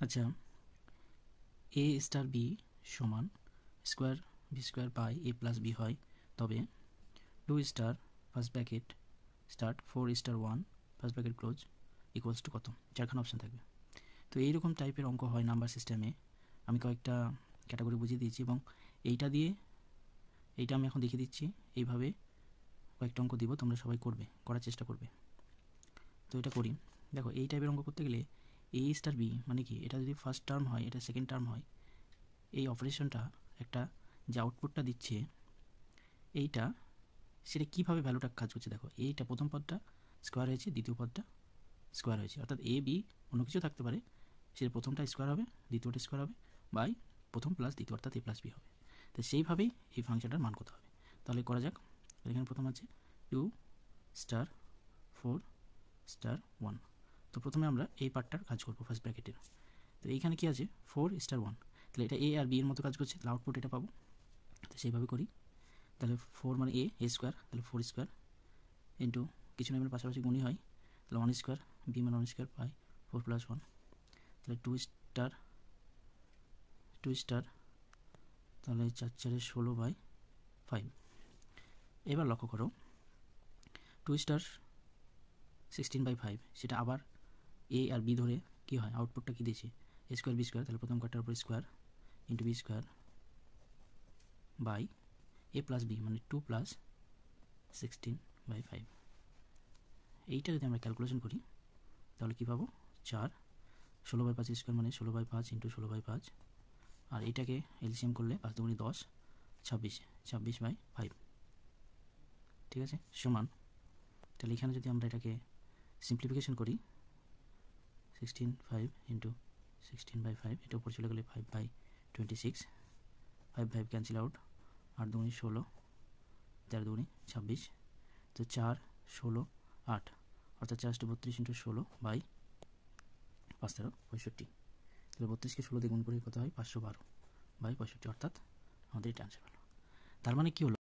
আচ্ছা, A star B সমান square B square by A plus B হয়, তবে 2 star first bracket start 4 star 1 first bracket close equals to কত? চারখানা option থাকবে। তো এইরকম টাইপের অঙ্ক হয় নাম্বার সিস্টেমে। আমি কয়েকটা ক্যাটাগরি বুঝিয়ে দিয়েছি এবং এইটা দিয়ে এইটা আমি এখন দেখিয়ে দিচ্ছি। এইভাবে কয়েকটা অঙ্ক দিব, তোমরা সবাই করবে, করার চেষ্টা করবে। তো এটা করি। দেখো, এই টাইপের অঙ্ক করতে গেলে এ স্টার বি মানে কি, এটা যদি ফার্স্ট টার্ম হয়, এটা সেকেন্ড টার্ম হয়, এই অপারেশনটা একটা যে আউটপুটটা দিচ্ছে এইটা, সেটা কীভাবে ভ্যালুটা কাজ করছে দেখো। এইটা প্রথম পদটা স্কোয়ার হয়েছে, দ্বিতীয় পদটা স্কোয়ার হয়েছে, অর্থাৎ এ বি অন্য কিছু থাকতে পারে, সেটা প্রথমটা স্কোয়ার হবে, দ্বিতীয়টা স্কোয়ার হবে, বাই প্রথম প্লাস দ্বিতীয় অর্থাৎ এ প্লাস বি হবে। তো সেইভাবেই এই ফাংশনটার মান কত হবে। তাহলে করা যাক। এখানে প্রথম আছে 2 স্টার 4 স্টার 1। তো প্রথমে আমরা এই পার্টটার কাজ করবো ফার্স্ট ব্র্যাকেটের। তো এইখানে কি আছে 4 স্টার 1, তাহলে এটা এ আর বি এর মতো কাজ করছে, তাহলে আউটপুট এটা পাবো। তো সেইভাবে করি। তাহলে 4 মানে এ স্কোয়ার, তাহলে 4 স্কোয়ার ইন্টু কিছু না, পাশাপাশি গুণই হয়, তাহলে 1 স্কোয়ার, বি মানে 1 স্কোয়ার বাই 4 প্লাস 1, তাহলে 2 স্টার, তাহলে 4 4 16 বাই 5। এবার লক্ষ্য করো 2 স্টার 16 বাই 5, সেটা আবার এ আর বি ধরে কী হয়, আউটপুটটা কী দিয়েছে এ স্কোয়ার বি স্কোয়ার, তাহলে প্রথম কাটার উপর square into B square by A plus B মানে 2 প্লাস 16 বাই 5। এইটা যদি আমরা ক্যালকুলেশন করি তাহলে কী পাবো, 4 16 বাই 5 স্কোয়ার মানে 16 বাই 5 ইন্টু 16 বাই 5, আর এইটাকে এলসিএম করলে 5 দুগুণে 10, 26 বাই 5। ঠিক আছে, সমান। তাহলে এখানে যদি আমরা এটাকে সিম্পলিফিকেশন করি 16 5 ইন্টু 16 বাই 5, এটা উপর চলে গেলে 5 বাই 26, 5 5 ক্যান্সেল আউট, 8 দুগুণে 16, 13 দুগুণে 26, তো 4 16 8, অর্থাৎ 4 32 ইন্টু 16 বাই 5 13 65। তাহলে 32কে 16 দিয়ে গুণ করে কত হয় 512 বাই 65, অর্থাৎ আমাদের এটা অ্যান্সার হলো। তার মানে কি হলো,